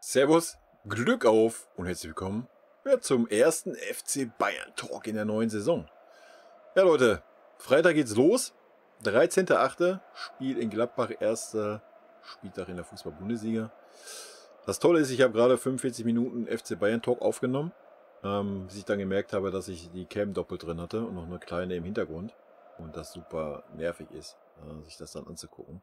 Servus, Glück auf und herzlich willkommen zum ersten FC Bayern Talk in der neuen Saison. Ja Leute, Freitag geht's los, 13.8. Spiel in Gladbach, erster Spieltag in der Fußball-Bundesliga. Das Tolle ist, ich habe gerade 45 Minuten FC Bayern Talk aufgenommen, bis ich dann gemerkt habe, dass ich die Cam doppelt drin hatte und noch eine kleine im Hintergrund und das super nervig ist, sich das dann anzugucken.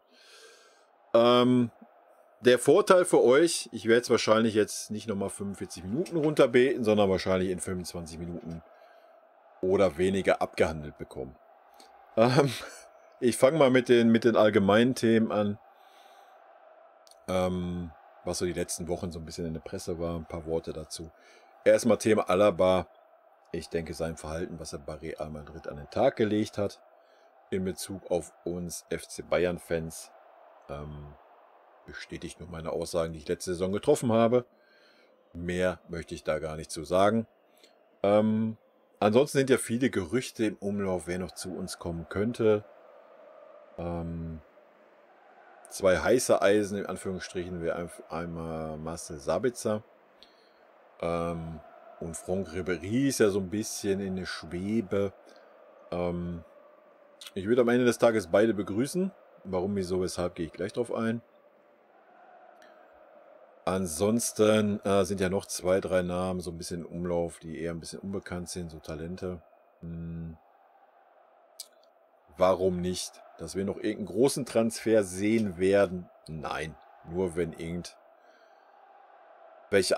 Der Vorteil für euch, ich werde es wahrscheinlich jetzt nicht nochmal 45 Minuten runterbeten, sondern wahrscheinlich in 25 Minuten oder weniger abgehandelt bekommen. Ich fange mal mit den allgemeinen Themen an, was so die letzten Wochen so ein bisschen in der Presse war, ein paar Worte dazu. Erstmal Thema Alaba. Ich denke, sein Verhalten, was er bei Real Madrid an den Tag gelegt hat, in Bezug auf uns FC Bayern-Fans, bestätigt nur meine Aussagen, die ich letzte Saison getroffen habe. Mehr möchte ich da gar nicht zu sagen. Ansonsten sind ja viele Gerüchte im Umlauf, wer noch zu uns kommen könnte. Zwei heiße Eisen, in Anführungsstrichen, wäre einmal Marcel Sabitzer. Und Franck Ribéry ist ja so ein bisschen in der Schwebe. Ich würde am Ende des Tages beide begrüßen. Warum, wieso, weshalb, gehe ich gleich drauf ein. Ansonsten sind ja noch 2, 3 Namen so ein bisschen im Umlauf, die eher ein bisschen unbekannt sind, so Talente. Warum nicht? Dass wir noch irgendeinen großen Transfer sehen werden? Nein, nur wenn irgendwelche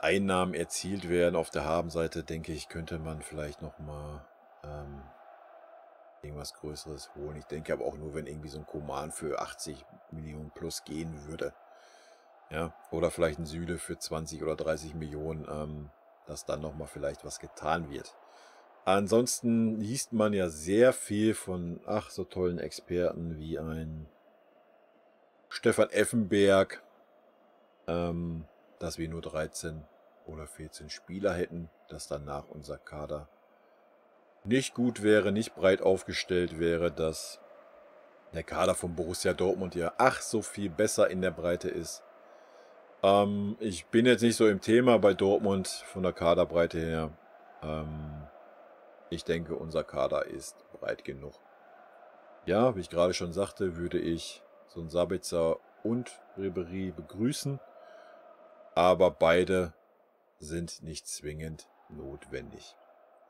Einnahmen erzielt werden auf der Habenseite, denke ich, könnte man vielleicht nochmal irgendwas Größeres holen. Ich denke aber auch nur, wenn irgendwie so ein Coman für 80 Millionen plus gehen würde. Ja, oder vielleicht ein Süle für 20 oder 30 Millionen, dass dann nochmal vielleicht was getan wird. Ansonsten liest man ja sehr viel von, so tollen Experten wie ein Stefan Effenberg, dass wir nur 13 oder 14 Spieler hätten, dass danach unser Kader nicht gut wäre, nicht breit aufgestellt wäre, dass der Kader von Borussia Dortmund ja so viel besser in der Breite ist. Ich bin jetzt nicht so im Thema bei Dortmund von der Kaderbreite her. Ich denke, unser Kader ist breit genug. Ja, wie ich gerade schon sagte, würde ich so einen Sabitzer und Ribéry begrüßen. Aber beide sind nicht zwingend notwendig.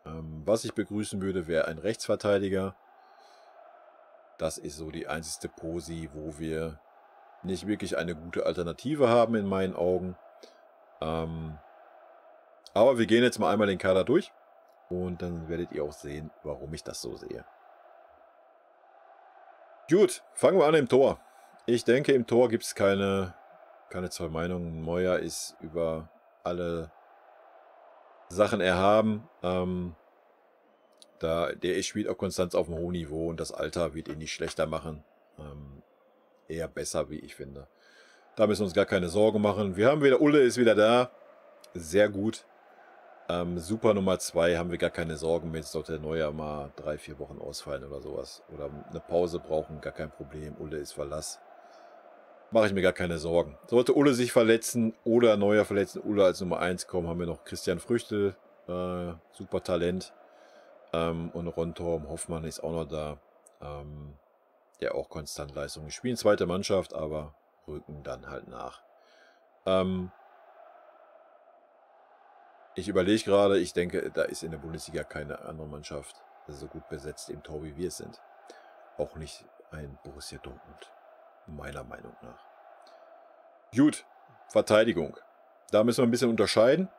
Was ich begrüßen würde, wäre ein Rechtsverteidiger. Das ist so die einzige Posi, wo wir nicht wirklich eine gute Alternative haben in meinen Augen. Aber wir gehen jetzt mal einmal den Kader durch und dann werdet ihr auch sehen, warum ich das so sehe. Gut, fangen wir an im Tor. Ich denke, im Tor gibt es keine zwei Meinungen. Neuer ist über alle Sachen erhaben. Der spielt auch konstant auf einem hohen Niveau und das Alter wird ihn nicht schlechter machen. Eher besser, wie ich finde. Da müssen wir uns gar keine Sorgen machen. Wir haben wieder, Ulle ist wieder da. Sehr gut. Super Nummer 2, haben wir gar keine Sorgen mit. Sollte Neuer mal 3, 4 Wochen ausfallen oder sowas. Oder eine Pause brauchen, gar kein Problem. Ulle ist Verlass. Mache ich mir gar keine Sorgen. Sollte Ulle sich verletzen oder Neuer verletzen, Ulle als Nummer 1 kommen, haben wir noch Christian Früchtel. Super Talent. Und Rontorm, Hoffmann ist auch noch da. Der auch konstant Leistungen spielen. Zweite Mannschaft, aber rücken dann halt nach. Ich überlege gerade, ich denke, da ist in der Bundesliga keine andere Mannschaft so gut besetzt im Tor, wie wir es sind. Auch nicht ein Borussia Dortmund, meiner Meinung nach. Gut, Verteidigung. Da müssen wir ein bisschen unterscheiden.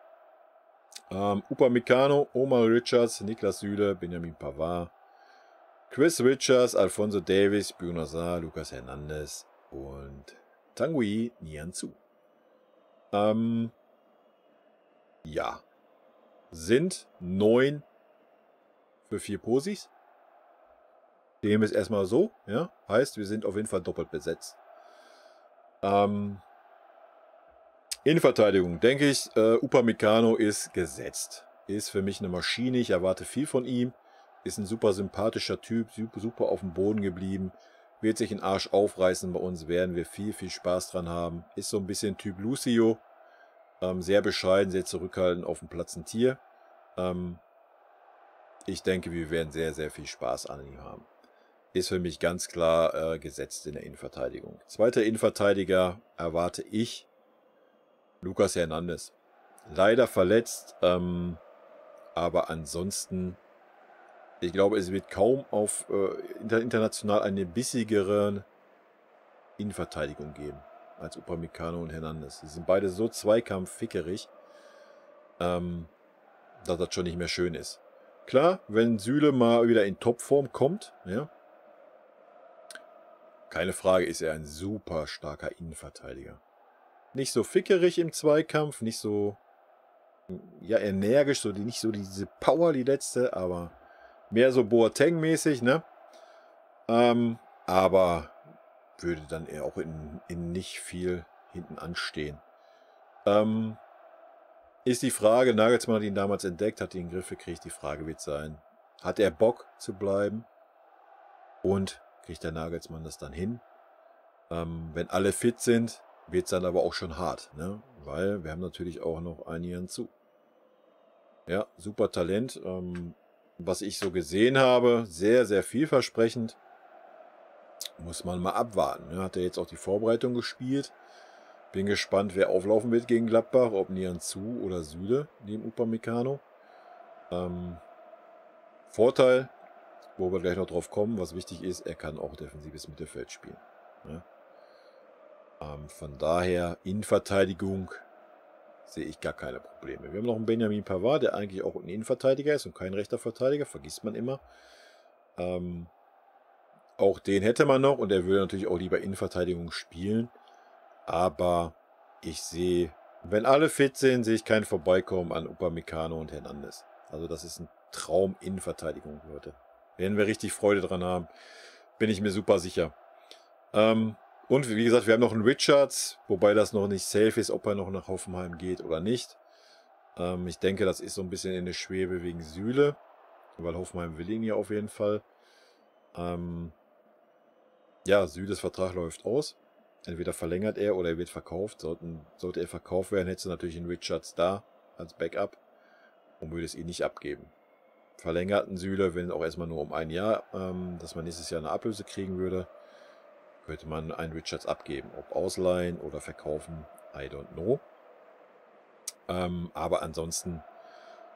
Upamecano, Omar Richards, Niklas Süle, Benjamin Pavard, Chris Richards, Alphonso Davies, Bruno Sarr, Lucas Hernandez und Tanguy Nianzou. Ja. Sind 9 für 4 Posis. Dem ist erstmal so, ja. Heißt, wir sind auf jeden Fall doppelt besetzt. Innenverteidigung, denke ich, Upamecano ist gesetzt. Ist für mich eine Maschine, ich erwarte viel von ihm. Ist ein super sympathischer Typ, super auf dem Boden geblieben. Wird sich den Arsch aufreißen bei uns, werden wir viel, viel Spaß dran haben. Ist so ein bisschen Typ Lucio. Sehr bescheiden, sehr zurückhaltend auf dem Platz ein Tier. Ich denke, wir werden sehr, sehr viel Spaß an ihm haben. Ist für mich ganz klar gesetzt in der Innenverteidigung. Zweiter Innenverteidiger erwarte ich Lucas Hernandez. Leider verletzt, aber ansonsten, ich glaube, es wird kaum auf international eine bissigere Innenverteidigung geben als Upamecano und Hernandez. Die sind beide so zweikampffickerig, dass das schon nicht mehr schön ist. Klar, wenn Süle mal wieder in Topform kommt, ja, keine Frage, ist er ein super starker Innenverteidiger. Nicht so fickerig im Zweikampf, nicht so ja, energisch, nicht so diese Power, die letzte, aber mehr so Boateng-mäßig, ne? Aber würde dann eher auch in nicht viel hinten anstehen. Ist die Frage, Nagelsmann hat ihn damals entdeckt, hat ihn in den Griff gekriegt, die Frage wird sein, hat er Bock zu bleiben? Und kriegt der Nagelsmann das dann hin? Wenn alle fit sind, wird es dann aber auch schon hart, ne? Weil wir haben natürlich auch noch einen Jahr zu. Ja, super Talent. Was ich so gesehen habe, sehr, sehr vielversprechend. Muss man mal abwarten. Ne? Hat er jetzt auch die Vorbereitung gespielt. Bin gespannt, wer auflaufen wird gegen Gladbach, ob Nianzou oder Süle neben Upamecano. Vorteil, wo wir gleich noch drauf kommen, was wichtig ist, er kann auch defensives Mittelfeld spielen. Ne? Von daher, Innenverteidigung sehe ich gar keine Probleme. Wir haben noch einen Benjamin Pavard, der eigentlich auch ein Innenverteidiger ist und kein rechter Verteidiger, vergisst man immer. Auch den hätte man noch und er würde natürlich auch lieber Innenverteidigung spielen. Aber ich sehe, wenn alle fit sind, sehe ich kein Vorbeikommen an Upamecano und Hernandez. Also das ist ein Traum Innenverteidigung, Leute. Werden wir richtig Freude dran haben, bin ich mir super sicher. Und wie gesagt, wir haben noch einen Richards, wobei das noch nicht safe ist, ob er noch nach Hoffenheim geht oder nicht. Ich denke, das ist so ein bisschen in der Schwebe wegen Süle, weil Hoffenheim will ihn ja auf jeden Fall. Ja, Süles Vertrag läuft aus. Entweder verlängert er oder er wird verkauft. Sollte er verkauft werden, hättest du natürlich einen Richards da als Backup und würdest ihn nicht abgeben. Verlängerten Süle, wenn auch erstmal nur um ein Jahr, dass man nächstes Jahr eine Ablöse kriegen würde, könnte man einen Richards abgeben. Ob ausleihen oder verkaufen, I don't know. Aber ansonsten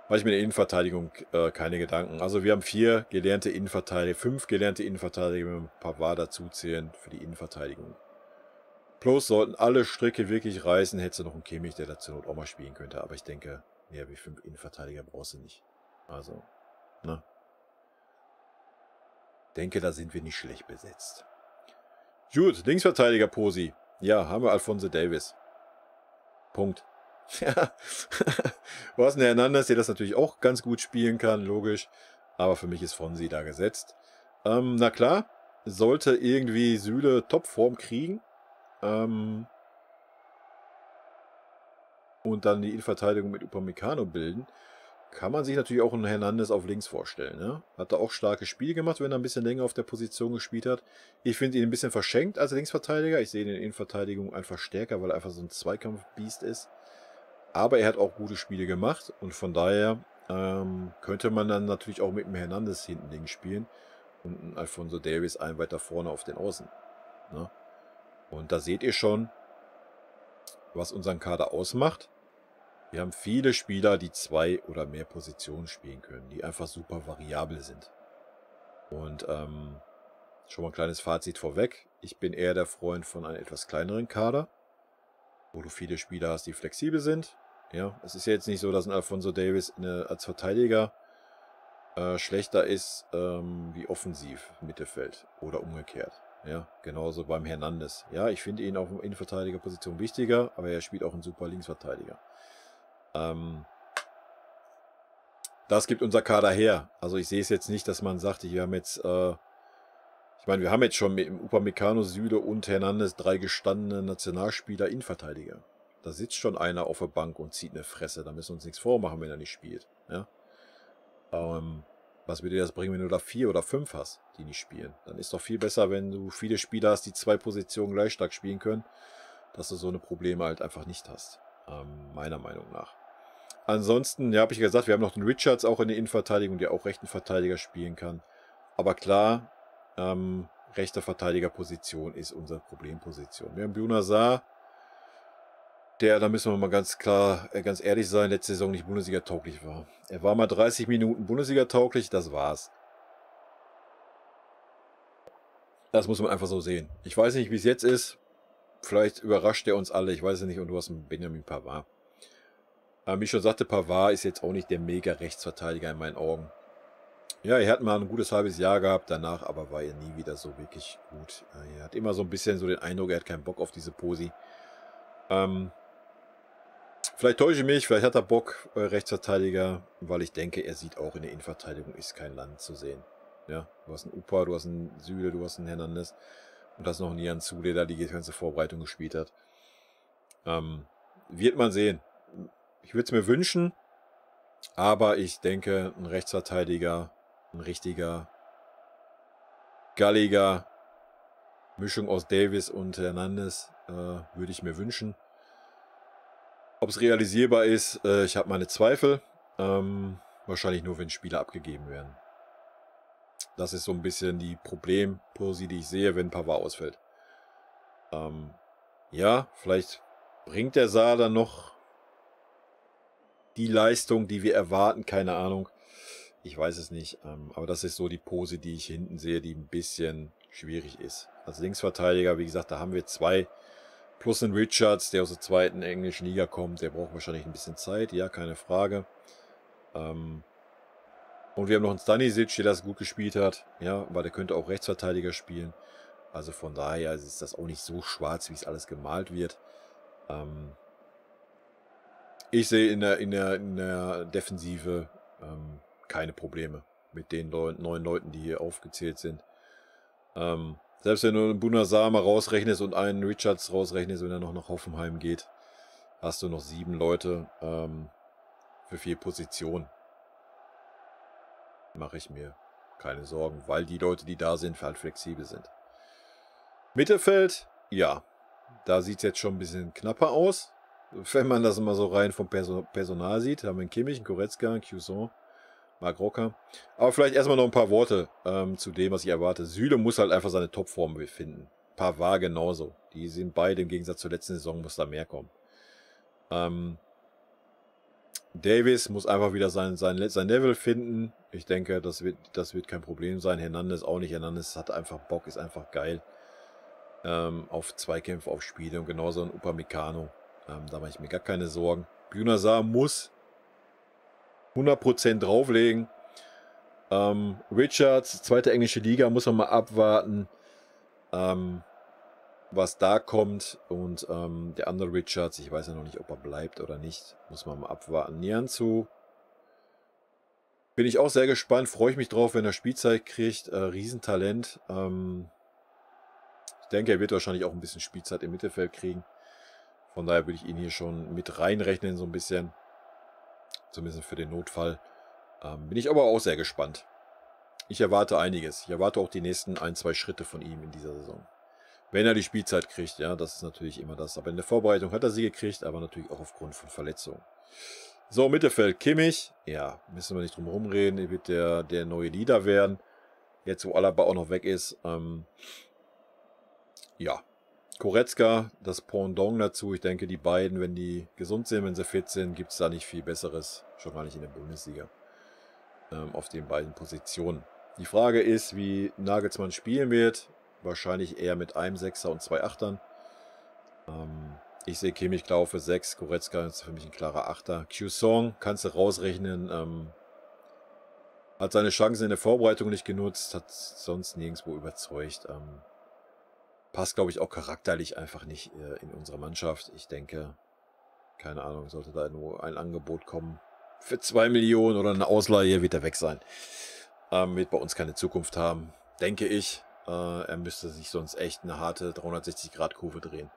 mache ich mir in der Innenverteidigung keine Gedanken. Also wir haben 5 gelernte Innenverteidiger, wenn wir Pavard dazuzählen für die Innenverteidigung. Plus sollten alle Stricke wirklich reißen, hättest du noch einen Kimmich, der dazu Not auch mal spielen könnte. Aber ich denke, mehr wie 5 Innenverteidiger brauchst du nicht. Also, ne? Denke, da sind wir nicht schlecht besetzt. Gut, Linksverteidiger Posi. Ja, haben wir Alphonso Davies. Punkt. Ja, was ein Hernandez, der das natürlich auch ganz gut spielen kann, logisch. Aber für mich ist Fonsi da gesetzt. Na klar, sollte irgendwie Süle Topform kriegen. Und dann die Innenverteidigung mit Upamecano bilden, kann man sich natürlich auch einen Hernandez auf links vorstellen. Ne? Hat er auch starke Spiele gemacht, wenn er ein bisschen länger auf der Position gespielt hat. Ich finde ihn ein bisschen verschenkt als Linksverteidiger. Ich sehe ihn in der Innenverteidigung einfach stärker, weil er einfach so ein Zweikampfbiest ist. Aber er hat auch gute Spiele gemacht und von daher könnte man dann natürlich auch mit dem Hernandez hinten links spielen und einen Alphonso Davies einen weiter vorne auf den Außen. Ne? Und da seht ihr schon, was unseren Kader ausmacht. Wir haben viele Spieler, die 2 oder mehr Positionen spielen können, die einfach super variabel sind. Und schon mal ein kleines Fazit vorweg. Ich bin eher der Freund von einem etwas kleineren Kader, wo du viele Spieler hast, die flexibel sind. Ja, es ist ja jetzt nicht so, dass ein Alphonso Davies als Verteidiger schlechter ist wie offensiv im Mittelfeld oder umgekehrt. Ja, genauso beim Hernandez. Ja, ich finde ihn auf der Innenverteidigerposition wichtiger, aber er spielt auch einen super Linksverteidiger. Das gibt unser Kader her. Also ich sehe es jetzt nicht, dass man sagt, wir haben jetzt, ich meine, wir haben jetzt schon mit Upamecano, Süle und Hernandez 3 gestandene Nationalspieler Innenverteidiger. Da sitzt schon einer auf der Bank und zieht eine Fresse. Da müssen wir uns nichts vormachen, wenn er nicht spielt. Ja? Was würde dir das bringen, wenn du da 4 oder 5 hast, die nicht spielen? Dann ist doch viel besser, wenn du viele Spieler hast, die 2 Positionen gleich stark spielen können, dass du so eine Probleme halt einfach nicht hast. meiner Meinung nach. Ansonsten, ja, habe ich ja gesagt, wir haben noch den Richards auch in der Innenverteidigung, der auch rechten Verteidiger spielen kann. Aber klar, rechte Verteidigerposition ist unsere Problemposition. Wir haben Bunazar, der, da müssen wir mal ganz klar, ganz ehrlich sein, letzte Saison nicht Bundesliga-tauglich war. Er war mal 30 Minuten Bundesliga-tauglich, das war's. Das muss man einfach so sehen. Ich weiß nicht, wie es jetzt ist. Vielleicht überrascht er uns alle, ich weiß es nicht. Und du hast einen Benjamin Pavard. Wie ich schon sagte, Pavard ist jetzt auch nicht der Mega-Rechtsverteidiger in meinen Augen. Ja, er hat mal ein gutes halbes Jahr gehabt, danach aber war er nie wieder so wirklich gut. Er hat immer so ein bisschen so den Eindruck, er hat keinen Bock auf diese Posi. Vielleicht täusche ich mich, vielleicht hat er Bock, Rechtsverteidiger, weil ich denke, er sieht auch in der Innenverteidigung ist kein Land zu sehen. Ja, du hast einen Upa, du hast einen Süle, du hast einen Hernandez und hast noch einen Jan Zu, der da die ganze Vorbereitung gespielt hat. Wird man sehen. Ich würde es mir wünschen, aber ich denke, ein Rechtsverteidiger, ein richtiger, galliger Mischung aus Davis und Hernandez würde ich mir wünschen. Ob es realisierbar ist, ich habe meine Zweifel. Wahrscheinlich nur, wenn Spieler abgegeben werden. Das ist so ein bisschen die Problemposi, die ich sehe, wenn Pavard ausfällt. Ja, vielleicht bringt der Saar dann noch die Leistung, die wir erwarten, keine Ahnung. Ich weiß es nicht, aber das ist so die Pose, die ich hinten sehe, die ein bisschen schwierig ist. Als Linksverteidiger, wie gesagt, da haben wir zwei, plus einen Richards, der aus der zweiten englischen Liga kommt, der braucht wahrscheinlich ein bisschen Zeit, ja, keine Frage. Und wir haben noch einen Stanisic, der das gut gespielt hat, ja, aber der könnte auch Rechtsverteidiger spielen. Also von daher ist das auch nicht so schwarz, wie es alles gemalt wird. Ich sehe in der Defensive keine Probleme mit den 9 Leuten, die hier aufgezählt sind. Selbst wenn du einen Bunazar mal rausrechnest und einen Richards rausrechnest, wenn er noch nach Hoffenheim geht, hast du noch 7 Leute für 4 Positionen. Mache ich mir keine Sorgen, weil die Leute, die da sind, halt flexibel sind. Mittelfeld, ja, da sieht es jetzt schon ein bisschen knapper aus. Wenn man das mal so rein vom Personal sieht, haben wir einen Kimmich, einen Goretzka, einen Cuisson, Marc Rocker. Aber vielleicht erstmal noch ein paar Worte zu dem, was ich erwarte. Süle muss halt einfach seine Topform finden. Pavard genauso. Die sind beide im Gegensatz zur letzten Saison, muss da mehr kommen. Davis muss einfach wieder sein Level finden. Ich denke, das wird kein Problem sein. Hernandez auch nicht. Hernandez hat einfach Bock, ist einfach geil. Auf Zweikämpfe, auf Spiele und genauso ein Upamecano. Da mache ich mir gar keine Sorgen. Bunazar muss 100% drauflegen. Richards, zweite englische Liga, muss man mal abwarten, was da kommt. Und der andere Richards, ich weiß ja noch nicht, ob er bleibt oder nicht. Muss man mal abwarten. Nianzou bin ich auch sehr gespannt. Freue ich mich drauf, wenn er Spielzeit kriegt. Riesentalent. Ich denke, er wird wahrscheinlich auch ein bisschen Spielzeit im Mittelfeld kriegen. Von daher würde ich ihn hier schon mit reinrechnen, so ein bisschen. Zumindest für den Notfall. Bin ich aber auch sehr gespannt. Ich erwarte einiges. Ich erwarte auch die nächsten 1-2 Schritte von ihm in dieser Saison. Wenn er die Spielzeit kriegt, ja, das ist natürlich immer das. Aber in der Vorbereitung hat er sie gekriegt, aber natürlich auch aufgrund von Verletzungen. So, Mittelfeld, Kimmich. Ja, müssen wir nicht drum herum reden. Er wird der neue Leader werden. Jetzt, wo Alaba auch noch weg ist. Ja, Goretzka, das Pendant dazu. Ich denke, die beiden, wenn die gesund sind, wenn sie fit sind, gibt es da nicht viel Besseres. Schon gar nicht in der Bundesliga. Auf den beiden Positionen. Die Frage ist, wie Nagelsmann spielen wird. Wahrscheinlich eher mit einem Sechser und 2 Achtern. Ich sehe Kimmich klar für 6. Goretzka ist für mich ein klarer Achter. Cuisson kannst du rausrechnen. Hat seine Chancen in der Vorbereitung nicht genutzt. Hat sonst nirgendwo überzeugt. Passt, glaube ich, auch charakterlich einfach nicht in unsere Mannschaft. Ich denke, keine Ahnung, sollte da nur ein Angebot kommen für 2 Millionen oder eine Ausleihe, wird er weg sein. Wird bei uns keine Zukunft haben, denke ich. Er müsste sich sonst echt eine harte 360-Grad-Kurve drehen,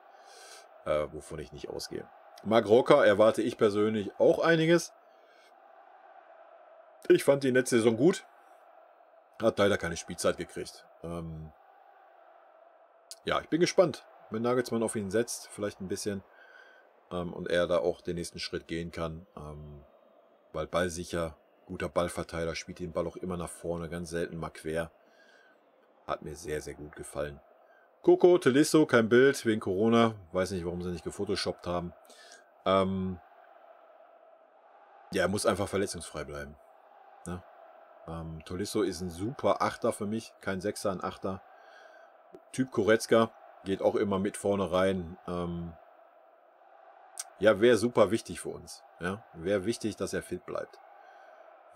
wovon ich nicht ausgehe. Marc Rocker erwarte ich persönlich auch einiges. Ich fand die letzte Saison gut. Hat leider keine Spielzeit gekriegt. Ja, ich bin gespannt, wenn Nagelsmann auf ihn setzt. Vielleicht ein bisschen. und er da auch den nächsten Schritt gehen kann. Weil ballsicher, guter Ballverteiler, spielt den Ball auch immer nach vorne, ganz selten mal quer. Hat mir sehr, sehr gut gefallen. Coco, Tolisso, kein Bild wegen Corona. Weiß nicht, warum sie nicht gefotoshoppt haben. Ja, er muss einfach verletzungsfrei bleiben. Ne? Tolisso ist ein super Achter für mich. Kein Sechser, ein Achter. Typ Goretzka. Geht auch immer mit vorne rein. Ja, wäre super wichtig für uns. Ja? Wäre wichtig, dass er fit bleibt.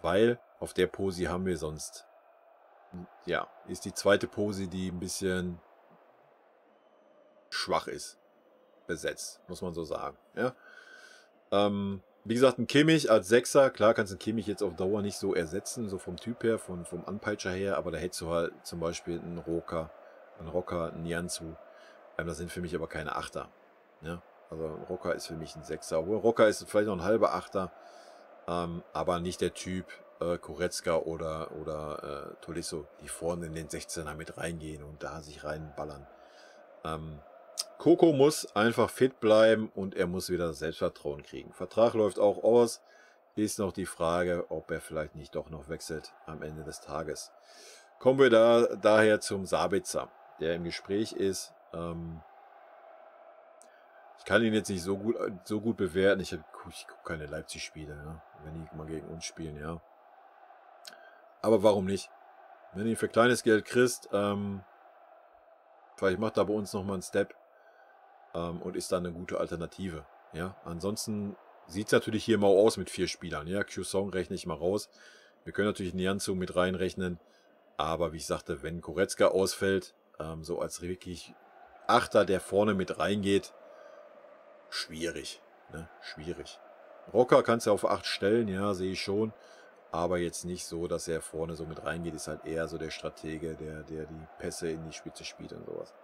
Weil auf der Posi haben wir sonst... Ja, ist die zweite Posi, die ein bisschen schwach ist. Besetzt, muss man so sagen. Ja? Wie gesagt, ein Kimmich als Sechser, klar kannst du einen Kimmich jetzt auf Dauer nicht so ersetzen, so vom Typ her, vom Anpeitscher her, aber da hättest du halt zum Beispiel einen Rocker, einen Nianzu. Das sind für mich aber keine Achter. Ja? Also ein Rocker ist für mich ein Sechser. Obwohl Rocker ist vielleicht noch ein halber Achter, aber nicht der Typ Goretzka oder Tolisso, die vorne in den 16er mit reingehen und da sich reinballern. Coco muss einfach fit bleiben und er muss wieder das Selbstvertrauen kriegen. Vertrag läuft auch aus. Ist noch die Frage, ob er vielleicht nicht doch noch wechselt am Ende des Tages. Kommen wir daher zum Sabitzer, der im Gespräch ist. Ich kann ihn jetzt nicht so gut bewerten. Ich gucke keine Leipzig-Spiele, ne? Wenn die mal gegen uns spielen, ja. Aber warum nicht? Wenn du ihn für kleines Geld kriegst, vielleicht macht er bei uns nochmal einen Step. Und ist dann eine gute Alternative. Ja, ansonsten sieht es natürlich hier mal aus mit 4 Spielern. Ja, Q-Song rechne ich mal raus. Wir können natürlich Nianzu mit reinrechnen. Aber wie ich sagte, wenn Goretzka ausfällt, so als wirklich Achter, der vorne mit reingeht, schwierig. Ne? Schwierig. Rocker kannst du auf 8 stellen, ja, sehe ich schon. Aber jetzt nicht so, dass er vorne so mit reingeht. Ist halt eher so der Stratege, der die Pässe in die Spitze spielt und sowas.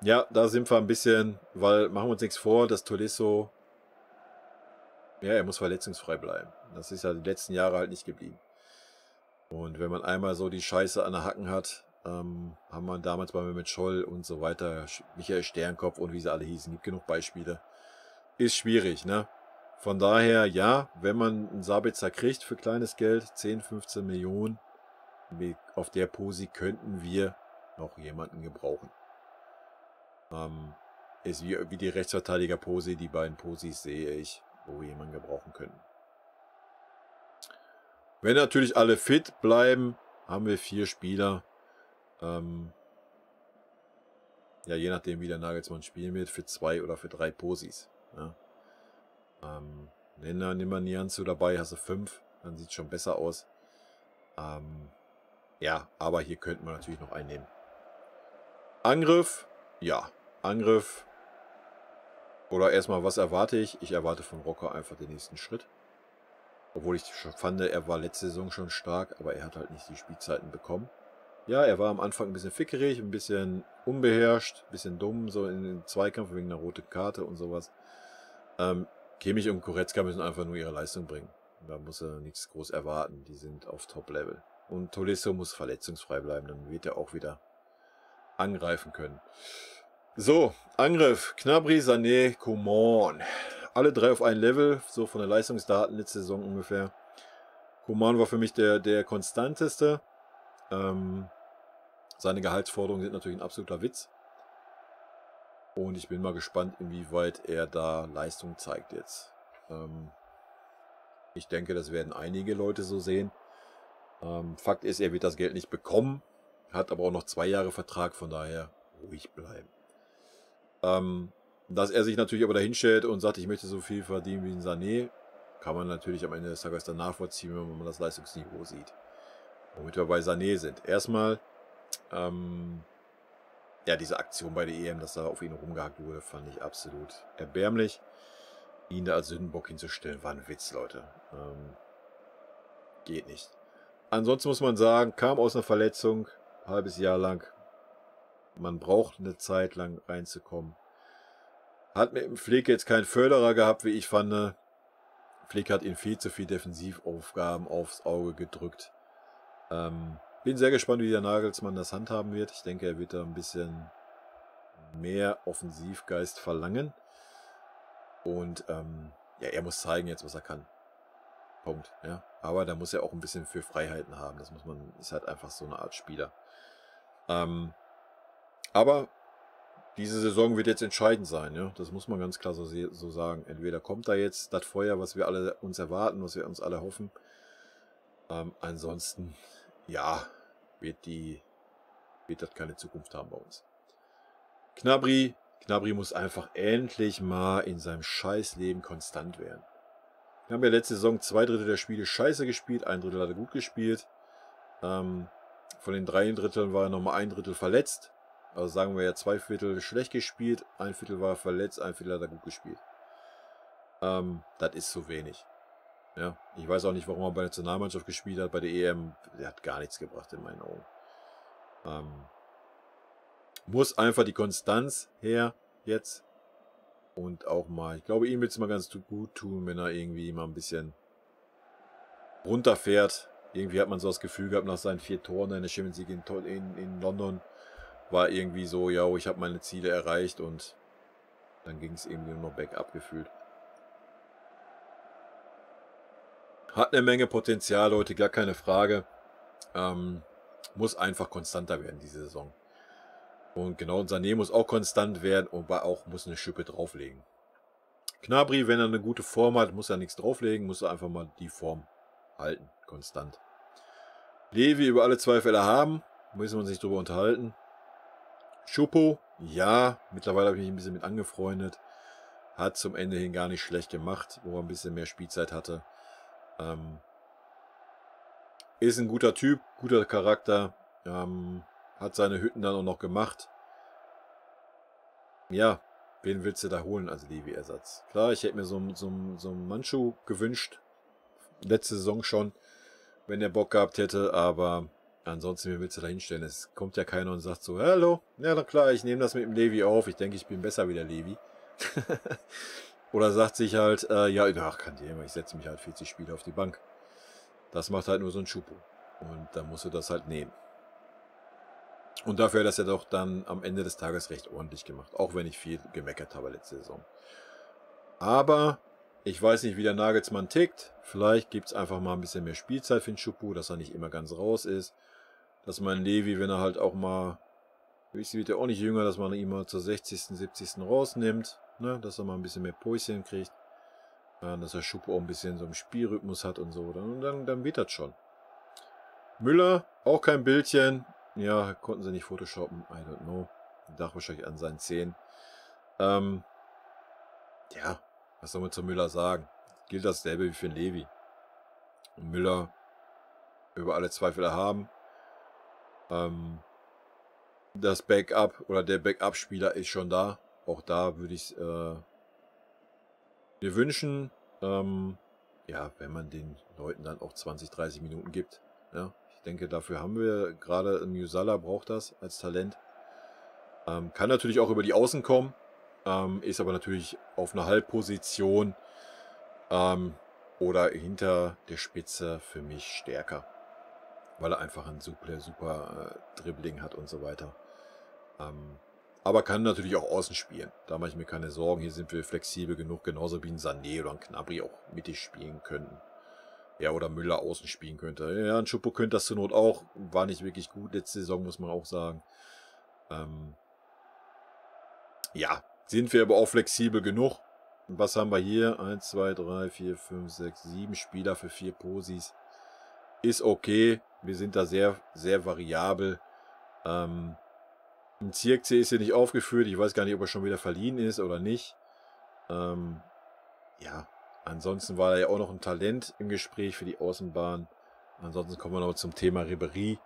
Ja, da sind wir ein bisschen, weil, machen wir uns nichts vor, das Tolisso, ja, er muss verletzungsfrei bleiben. Das ist ja die letzten Jahre halt nicht geblieben. Und wenn man einmal so die Scheiße an der Hacken hat, haben wir damals bei Mehmet Scholl und so weiter, Michael Sternkopf und wie sie alle hießen, gibt genug Beispiele. Ist schwierig, ne? Von daher, ja, wenn man einen Sabitzer kriegt für kleines Geld, 10, 15 Millionen, auf der Posi könnten wir noch jemanden gebrauchen. Ist wie die Rechtsverteidiger-Posi, die beiden Posis sehe ich, wo wir jemanden gebrauchen können. Wenn natürlich alle fit bleiben, haben wir 4 Spieler. Ja, je nachdem, wie der Nagelsmann spielen wird, für 2 oder für 3 Posis. Ja. Nimm mal Nianzu dabei, hast du 5, dann sieht es schon besser aus. Ja, aber hier könnten wir natürlich noch einnehmen. Angriff, ja. Angriff. Oder erstmal, was erwarte ich? Ich erwarte von Rocker einfach den nächsten Schritt. Obwohl ich schon fand, er war letzte Saison schon stark, aber er hat halt nicht die Spielzeiten bekommen. Ja, er war am Anfang ein bisschen fickerig, ein bisschen unbeherrscht, ein bisschen dumm, so in den Zweikampf wegen einer roten Karte und sowas. Kimmich und Goretzka müssen einfach nur ihre Leistung bringen. Da muss er nichts groß erwarten. Die sind auf Top-Level. Und Tolisso muss verletzungsfrei bleiben, dann wird er auch wieder angreifen können. So, Angriff. Gnabry, Sané, Coman. Alle 3 auf ein Level, so von der Leistungsdaten letzte Saison ungefähr. Coman war für mich der konstanteste. Seine Gehaltsforderungen sind natürlich ein absoluter Witz. Und ich bin mal gespannt, inwieweit er da Leistung zeigt jetzt. Ich denke, das werden einige Leute so sehen. Fakt ist, er wird das Geld nicht bekommen. Hat aber auch noch 2 Jahre Vertrag, von daher ruhig bleiben. Dass er sich natürlich aber dahin stellt und sagt, ich möchte so viel verdienen wie ein Sané, kann man natürlich am Ende des Tages dann nachvollziehen, wenn man das Leistungsniveau sieht. Womit wir bei Sané sind. Erstmal, ja, diese Aktion bei der EM, dass da auf ihn rumgehackt wurde, fand ich absolut erbärmlich. Ihn da als Sündenbock hinzustellen, war ein Witz, Leute. Geht nicht. Ansonsten muss man sagen, kam aus einer Verletzung, ein halbes Jahr lang. Man braucht eine Zeit lang reinzukommen. Hat mit dem Flick jetzt keinen Förderer gehabt, wie ich fand. Flick hat ihn viel zu viel Defensivaufgaben aufs Auge gedrückt. Bin sehr gespannt, wie der Nagelsmann das handhaben wird. Ich denke, er wird da ein bisschen mehr Offensivgeist verlangen. Und ja, er muss zeigen jetzt, was er kann. Punkt. Ja. Aber da muss er auch ein bisschen für Freiheiten haben. Das muss man, ist halt einfach so eine Art Spieler. Aber diese Saison wird jetzt entscheidend sein. Ja. Das muss man ganz klar so sagen. Entweder kommt da jetzt das Feuer, was wir alle uns erwarten, was wir uns alle hoffen. Ansonsten, ja, wird das keine Zukunft haben bei uns. Gnabry muss einfach endlich mal in seinem Scheißleben konstant werden. Wir haben ja letzte Saison 2/3 der Spiele scheiße gespielt, 1/3 hat er gut gespielt. Von den 3 Dritteln war er nochmal 1/3 verletzt. Also sagen wir ja 2/4 schlecht gespielt, 1/4 war er verletzt, 1/4 hat er gut gespielt. Das ist zu wenig. Ja, ich weiß auch nicht, warum er bei der Nationalmannschaft gespielt hat, bei der EM. Der hat gar nichts gebracht in meinen Augen. Muss einfach die Konstanz her jetzt. Und auch mal, ich glaube, ihm wird es mal ganz gut tun, wenn er irgendwie mal ein bisschen runterfährt. Irgendwie hat man so das Gefühl gehabt, nach seinen 4 Toren in der Champions League in London, war irgendwie so, ja, ich habe meine Ziele erreicht und dann ging es irgendwie nur noch bergab gefühlt. Hat eine Menge Potenzial, Leute, gar keine Frage. Muss einfach konstanter werden diese Saison. Und genau, Sané muss auch konstant werden und auch muss eine Schippe drauflegen. Gnabry, wenn er eine gute Form hat, muss er nichts drauflegen, muss er einfach mal die Form halten, konstant. Levi über alle Zweifel haben, müssen wir uns nicht drüber unterhalten. Choupo, ja, mittlerweile habe ich mich ein bisschen mit angefreundet. Hat zum Ende hin gar nicht schlecht gemacht, wo er ein bisschen mehr Spielzeit hatte. Ist ein guter Typ, guter Charakter. Hat seine Hütten dann auch noch gemacht. Ja, wen willst du da holen als Levi-Ersatz? Klar, ich hätte mir so einen Manchu gewünscht. Letzte Saison schon, wenn er Bock gehabt hätte. Aber ansonsten, wen willst du da hinstellen? Es kommt ja keiner und sagt so, hallo, ja, na klar, ich nehme das mit dem Levi auf. Ich denke, ich bin besser wie der Levi. Oder sagt sich halt, ja, ach, kein Thema, ich setze mich halt 40 Spiele auf die Bank. Das macht halt nur so ein Choupo. Und dann musst du das halt nehmen. Und dafür hat das ja doch dann am Ende des Tages recht ordentlich gemacht. Auch wenn ich viel gemeckert habe letzte Saison. Aber ich weiß nicht, wie der Nagelsmann tickt. Vielleicht gibt es einfach mal ein bisschen mehr Spielzeit für den Choupo, dass er nicht immer ganz raus ist. Dass man Levi, wenn er halt auch mal, wird er auch nicht jünger, dass man ihn mal zur 60., 70. rausnimmt. Ne? Dass er mal ein bisschen mehr Päuschen kriegt. Dass der Choupo auch ein bisschen so einen Spielrhythmus hat und so. Dann wird das schon. Müller, auch kein Bildchen. Ja, konnten sie nicht photoshoppen. I don't know. Lag wahrscheinlich an seinen Zähnen. Ja, was soll man zu Müller sagen? Gilt dasselbe wie für den Levi. Und Müller über alle Zweifel haben. Das Backup oder der Backup-Spieler ist schon da. Auch da würde ich mir wünschen, ja, wenn man den Leuten dann auch 20, 30 Minuten gibt. Ja, ich denke, dafür haben wir gerade Musiala braucht das als Talent. Kann natürlich auch über die Außen kommen, ist aber natürlich auf einer Halbposition oder hinter der Spitze für mich stärker, weil er einfach ein super Dribbling hat und so weiter. Aber kann natürlich auch außen spielen. Da mache ich mir keine Sorgen. Hier sind wir flexibel genug, genauso wie ein Sané oder ein Gnabry auch mittig spielen könnten. Ja, oder Müller außen spielen könnte. Ja, ein Choupo könnte das zur Not auch. War nicht wirklich gut letzte Saison, muss man auch sagen. Ja, sind wir aber auch flexibel genug. Was haben wir hier? 1, 2, 3, 4, 5, 6, 7 Spieler für 4 Posis. Ist okay. Wir sind da sehr, sehr variabel. Ein Zirkzee ist hier nicht aufgeführt. Ich weiß gar nicht, ob er schon wieder verliehen ist oder nicht. Ja, ansonsten war da ja auch noch ein Talent im Gespräch für die Außenbahn. Ansonsten kommen wir noch zum Thema Ribéry.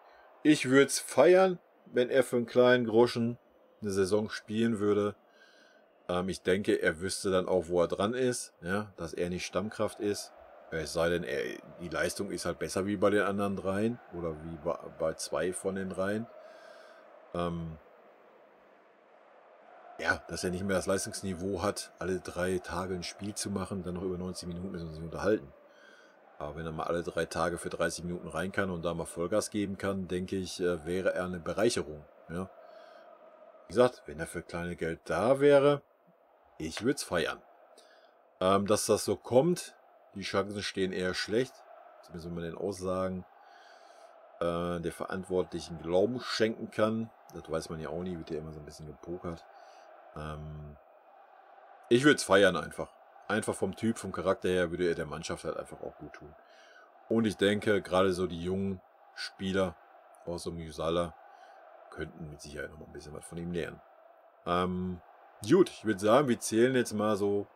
Ich würde es feiern, wenn er für einen kleinen Groschen eine Saison spielen würde. Ich denke, er wüsste dann auch, wo er dran ist. Ja, dass er nicht Stammkraft ist. Es sei denn, die Leistung ist halt besser wie bei den anderen dreien. Oder wie bei 2 von den dreien. Ja, dass er nicht mehr das Leistungsniveau hat, alle 3 Tage ein Spiel zu machen, dann noch über 90 Minuten müssen wir sich unterhalten. Aber wenn er mal alle 3 Tage für 30 Minuten rein kann und da mal Vollgas geben kann, denke ich, wäre er eine Bereicherung. Ja. gesagt, wenn er für kleine Geld da wäre, ich würde es feiern. Dass das so kommt, die Chancen stehen eher schlecht, zumindest wenn man den Aussagen der Verantwortlichen Glauben schenken kann. Das weiß man ja auch nie, wird ja immer so ein bisschen gepokert. Ich würde es feiern einfach. Einfach vom Typ, vom Charakter her würde er der Mannschaft halt einfach auch gut tun. Und ich denke, gerade so die jungen Spieler aus so Musala könnten mit Sicherheit noch mal ein bisschen was von ihm lernen. Gut, ich würde sagen, wir zählen jetzt mal so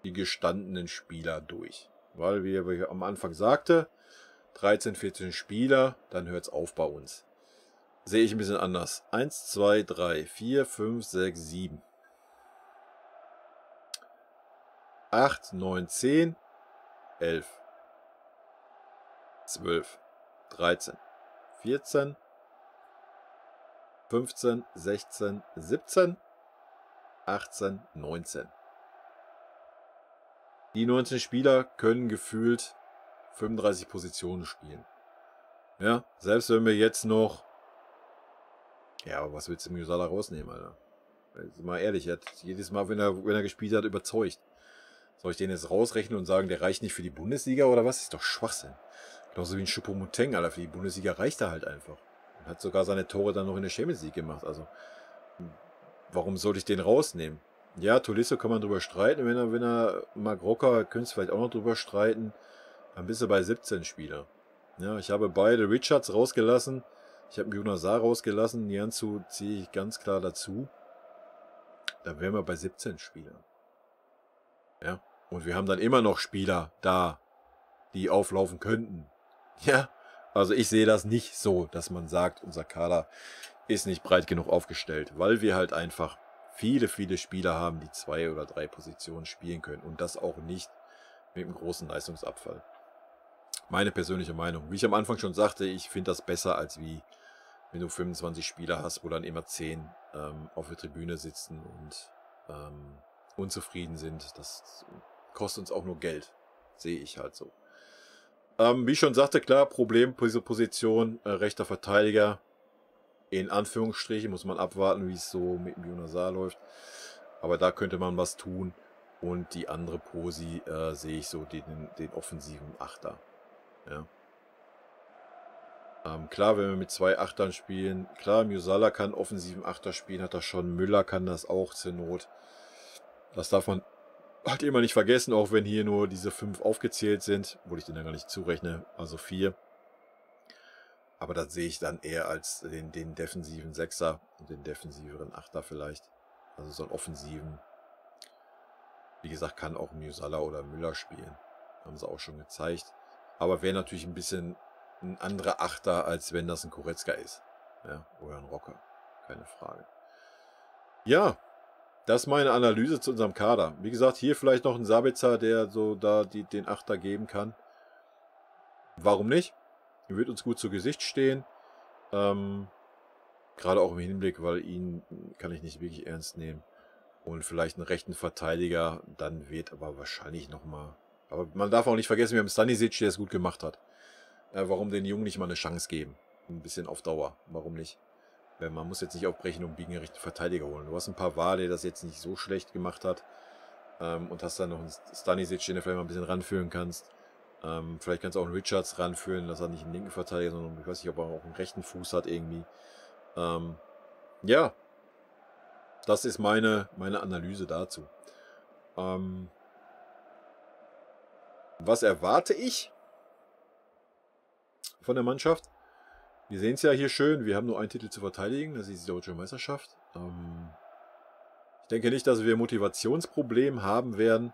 die gestandenen Spieler durch. Weil, wie ich am Anfang sagte, 13, 14 Spieler, dann hört es auf bei uns. Sehe ich ein bisschen anders. 1, 2, 3, 4, 5, 6, 7. 8, 9, 10, 11, 12, 13, 14, 15, 16, 17, 18, 19. Die 19 Spieler können gefühlt 35 Positionen spielen. Ja, selbst wenn wir jetzt noch... Ja, aber was willst du Musala rausnehmen, Alter? Mal ehrlich, jedes Mal, wenn er gespielt hat, überzeugt. Soll ich den jetzt rausrechnen und sagen, der reicht nicht für die Bundesliga oder was? Ist doch Schwachsinn. Genauso wie ein Choupo-Moting, Alter. Für die Bundesliga reicht er halt einfach. Und hat sogar seine Tore dann noch in der Champions League gemacht. Also, warum sollte ich den rausnehmen? Ja, Tolisso kann man drüber streiten. Wenn er Marc Rocker, könntest du vielleicht auch noch drüber streiten. Dann bist du bei 17 Spieler. Ja, ich habe beide Richards rausgelassen. Ich habe Junasar rausgelassen. Nianzou ziehe ich ganz klar dazu. Dann wären wir bei 17 Spielern. Ja, und wir haben dann immer noch Spieler da, die auflaufen könnten. Ja, also ich sehe das nicht so, dass man sagt, unser Kader ist nicht breit genug aufgestellt, weil wir halt einfach viele, viele Spieler haben, die 2 oder 3 Positionen spielen können und das auch nicht mit einem großen Leistungsabfall. Meine persönliche Meinung. Wie ich am Anfang schon sagte, ich finde das besser, als wie wenn du 25 Spieler hast, wo dann immer 10 auf der Tribüne sitzen und unzufrieden sind. Das kostet uns auch nur Geld. Sehe ich halt so. Wie ich schon sagte, klar, Problem, Position, rechter Verteidiger. In Anführungsstrichen muss man abwarten, wie es so mit dem Junasar läuft. Aber da könnte man was tun. Und die andere Posi sehe ich so den offensiven Achter. Ja. Klar, wenn wir mit 2 Achtern spielen, klar, Musala kann offensiven Achter spielen, hat er schon, Müller kann das auch zur Not. Das darf man halt immer nicht vergessen, auch wenn hier nur diese 5 aufgezählt sind, obwohl ich den dann gar nicht zurechne, also 4. Aber das sehe ich dann eher als den defensiven Sechser und den defensiveren Achter vielleicht. Also so einen offensiven. Wie gesagt, kann auch Musala oder Müller spielen. Haben sie auch schon gezeigt. Aber wäre natürlich ein bisschen ein anderer Achter, als wenn das ein Goretzka ist. Ja, oder ein Rocker. Keine Frage. Ja, das ist meine Analyse zu unserem Kader. Wie gesagt, hier vielleicht noch ein Sabitzer, der so da den Achter geben kann. Warum nicht? Wird uns gut zu Gesicht stehen. Gerade auch im Hinblick, weil ihn kann ich nicht wirklich ernst nehmen. Und vielleicht einen rechten Verteidiger, dann wird aber wahrscheinlich nochmal... Aber man darf auch nicht vergessen, wir haben Stanisic, der es gut gemacht hat. Warum den Jungen nicht mal eine Chance geben? Ein bisschen auf Dauer. Warum nicht? Man muss jetzt nicht aufbrechen und biegen einen rechten Verteidiger holen. Du hast ein paar Wahl, der das jetzt nicht so schlecht gemacht hat. Und hast dann noch einen Stanisic, den du vielleicht mal ein bisschen ranführen kannst. Vielleicht kannst du auch einen Richards ranführen, dass er nicht einen linken Verteidiger, sondern ich weiß nicht, ob er auch einen rechten Fuß hat irgendwie. Ja, das ist meine Analyse dazu. Was erwarte ich von der Mannschaft? Wir sehen es ja hier schön, wir haben nur einen Titel zu verteidigen, das ist die Deutsche Meisterschaft. Ich denke nicht, dass wir ein Motivationsproblem haben werden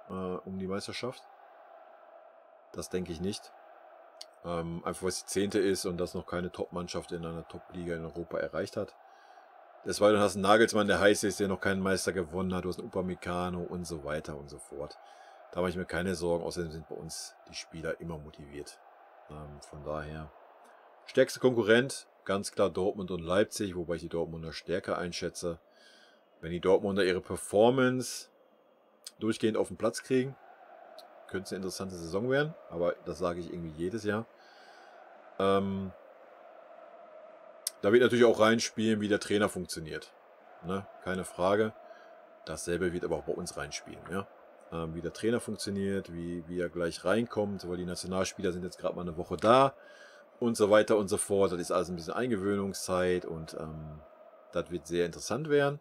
um die Meisterschaft. Das denke ich nicht. Einfach weil es die 10. ist und das noch keine Top-Mannschaft in einer Top-Liga in Europa erreicht hat. Des Weiteren hast du einen Nagelsmann, der heiß ist, der noch keinen Meister gewonnen hat. Du hast einen Upamecano und so weiter und so fort. Da mache ich mir keine Sorgen. Außerdem sind bei uns die Spieler immer motiviert. Von daher stärkste Konkurrent, ganz klar Dortmund und Leipzig, wobei ich die Dortmunder stärker einschätze. Wenn die Dortmunder ihre Performance durchgehend auf den Platz kriegen, könnte es eine interessante Saison werden, aber das sage ich irgendwie jedes Jahr. Da wird natürlich auch reinspielen, wie der Trainer funktioniert. Ne? Keine Frage. Dasselbe wird aber auch bei uns reinspielen. Ja? Wie der Trainer funktioniert, wie er gleich reinkommt, weil die Nationalspieler sind jetzt gerade mal eine Woche da und so weiter und so fort. Das ist alles ein bisschen Eingewöhnungszeit und das wird sehr interessant werden.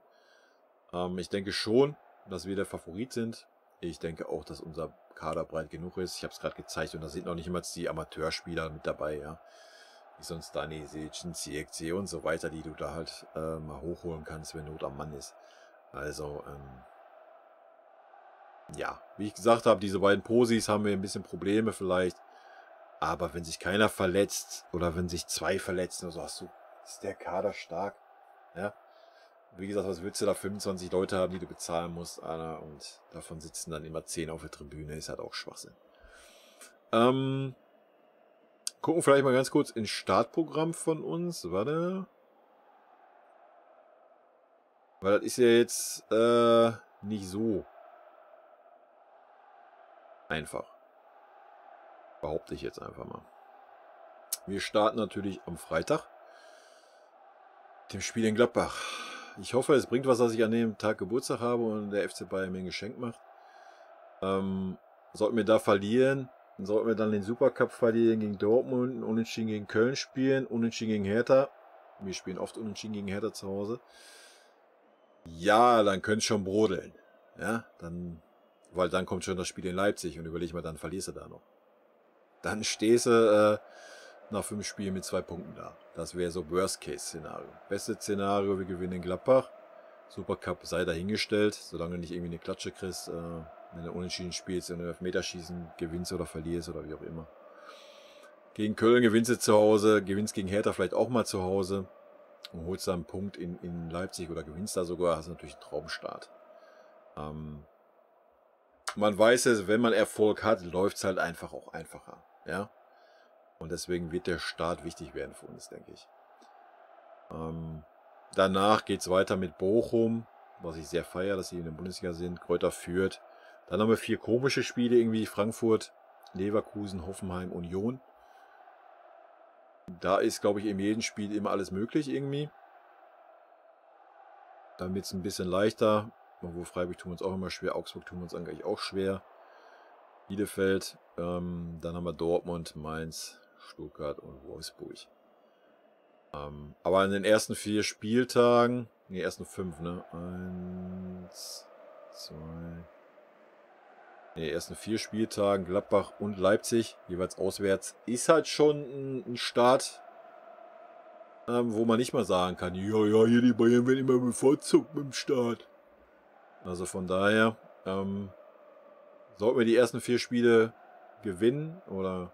Ich denke schon, dass wir der Favorit sind. Ich denke auch, dass unser Kader breit genug ist. Ich habe es gerade gezeigt und da sind noch nicht immer die Amateurspieler mit dabei, ja. Wie sonst Stanisic, Ziyech und so weiter, die du da halt mal hochholen kannst, wenn Not am Mann ist. Also, ja, wie ich gesagt habe, diese beiden Posis haben wir ein bisschen Probleme vielleicht. Aber wenn sich keiner verletzt oder wenn sich zwei verletzen, so ist der Kader stark. Ja. Wie gesagt, was willst du da 25 Leute haben, die du bezahlen musst, Alter, und davon sitzen dann immer 10 auf der Tribüne, ist halt auch Schwachsinn. Gucken vielleicht mal ganz kurz ins Startprogramm von uns, warte. Weil das ist ja jetzt nicht so einfach. Behaupte ich jetzt einfach mal. Wir starten natürlich am Freitag. Dem Spiel in Gladbach. Ich hoffe, es bringt was, dass ich an dem Tag Geburtstag habe und der FC Bayern mir ein Geschenk macht. Sollten wir da verlieren, dann sollten wir dann den Supercup verlieren gegen Dortmund, unentschieden gegen Köln spielen, unentschieden gegen Hertha. Wir spielen oft unentschieden gegen Hertha zu Hause. Ja, dann könnte es schon brodeln. Ja, weil dann kommt schon das Spiel in Leipzig und überleg mal, dann verlierst du da noch. Dann stehst du nach 5 Spielen mit 2 Punkten da. Das wäre so Worst-Case-Szenario. Beste Szenario, wir gewinnen in Gladbach. Supercup sei dahingestellt, solange du nicht irgendwie eine Klatsche kriegst, wenn du unentschieden spielst und Elfmeterschießen gewinnst oder verlierst oder wie auch immer. Gegen Köln gewinnst du zu Hause, gewinnst gegen Hertha vielleicht auch mal zu Hause und holst da einen Punkt in Leipzig oder gewinnst da sogar, hast natürlich einen Traumstart. Man weiß es, wenn man Erfolg hat, läuft es halt einfach auch einfacher. Ja? Und deswegen wird der Start wichtig werden für uns, denke ich. Danach geht es weiter mit Bochum, was ich sehr feiere, dass sie in der Bundesliga sind. Kräuter Fürth. Dann haben wir 4 komische Spiele, irgendwie Frankfurt, Leverkusen, Hoffenheim, Union. Da ist, glaube ich, in jedem Spiel immer alles möglich irgendwie. Dann wird es ein bisschen leichter. Obwohl Freiburg tun wir uns auch immer schwer. Augsburg tun wir uns eigentlich auch schwer. Bielefeld. Dann haben wir Dortmund, Mainz, Stuttgart und Wolfsburg. Aber in den ersten 4 Spieltagen, die ersten 5, ne? 1, 2. In den ersten 4 Spieltagen Gladbach und Leipzig, jeweils auswärts, ist halt schon ein Start, wo man nicht mal sagen kann, ja, hier die Bayern werden immer bevorzugt mit dem Start. Also von daher sollten wir die ersten 4 Spiele gewinnen oder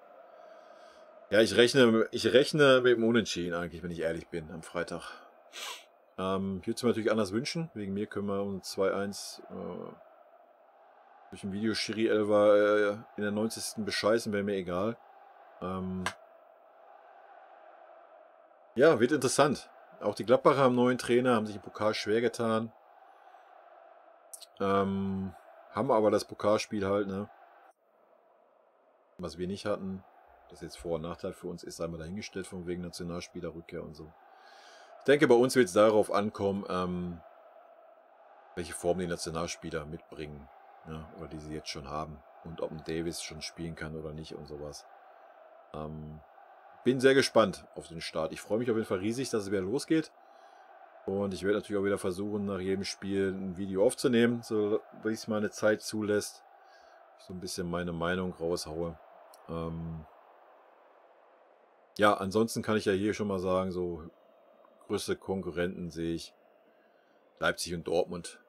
ja, ich rechne mit dem Unentschieden eigentlich, wenn ich ehrlich bin, am Freitag. Ich würde es mir natürlich anders wünschen. Wegen mir können wir uns 2-1 durch ein Videoschiri-Elfer in der 90. bescheißen, wäre mir egal. Ja, wird interessant. Auch die Gladbacher haben einen neuen Trainer, haben sich im Pokal schwer getan. Haben aber das Pokalspiel halt, ne? Was wir nicht hatten. Das jetzt Vor- und Nachteil für uns ist, einmal dahingestellt von wegen Nationalspielerrückkehr und so. Ich denke, bei uns wird es darauf ankommen, welche Form die Nationalspieler mitbringen, ja, oder die sie jetzt schon haben. Und ob ein Davis schon spielen kann oder nicht und sowas. Bin sehr gespannt auf den Start. Ich freue mich auf jeden Fall riesig, dass es wieder losgeht. Und ich werde natürlich auch wieder versuchen, nach jedem Spiel ein Video aufzunehmen, so wie es meine Zeit zulässt. So ein bisschen meine Meinung raushaue. Ja, ansonsten kann ich ja hier schon mal sagen, so größte Konkurrenten sehe ich Leipzig und Dortmund.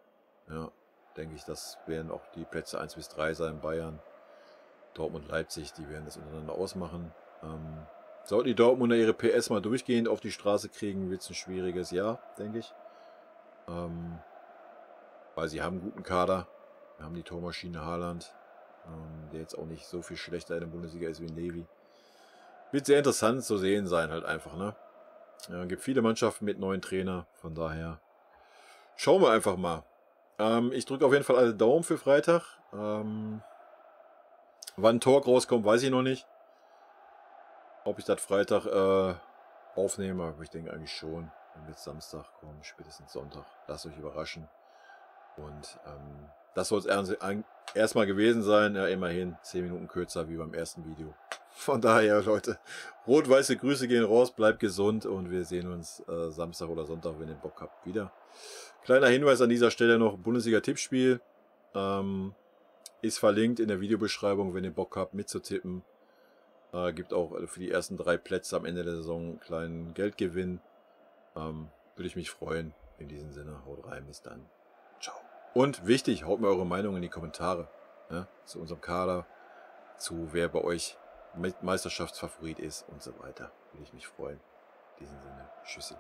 Ja, denke ich, das werden auch die Plätze 1 bis 3 sein. Bayern, Dortmund, Leipzig, die werden das untereinander ausmachen. Sollten die Dortmunder ihre PS mal durchgehend auf die Straße kriegen, wird es ein schwieriges Jahr, denke ich. Weil sie haben einen guten Kader. Wir haben die Tormaschine Haaland, der jetzt auch nicht so viel schlechter in der Bundesliga ist wie Levi. Wird sehr interessant zu sehen sein, halt einfach, ne? Ja, gibt viele Mannschaften mit neuen Trainer, von daher schauen wir einfach mal. Ich drücke auf jeden Fall alle Daumen für Freitag. Wann ein Tor rauskommt, weiß ich noch nicht. Ob ich das Freitag aufnehmen, aber ich denke eigentlich schon. Wenn wir jetzt Samstag kommen, spätestens Sonntag. Lasst euch überraschen. Und das soll es erstmal gewesen sein. Ja, immerhin 10 Minuten kürzer wie beim ersten Video. Von daher, Leute, rot-weiße Grüße gehen raus, bleibt gesund und wir sehen uns Samstag oder Sonntag, wenn ihr Bock habt, wieder. Kleiner Hinweis an dieser Stelle noch, Bundesliga-Tippspiel ist verlinkt in der Videobeschreibung, wenn ihr Bock habt mitzutippen. Gibt auch für die ersten 3 Plätze am Ende der Saison einen kleinen Geldgewinn. Würde ich mich freuen. In diesem Sinne, haut rein, bis dann. Ciao. Und wichtig, haut mir eure Meinung in die Kommentare. Ja, zu unserem Kader, zu wer bei euch Meisterschaftsfavorit ist und so weiter. Würde ich mich freuen. In diesem Sinne, tschüssi.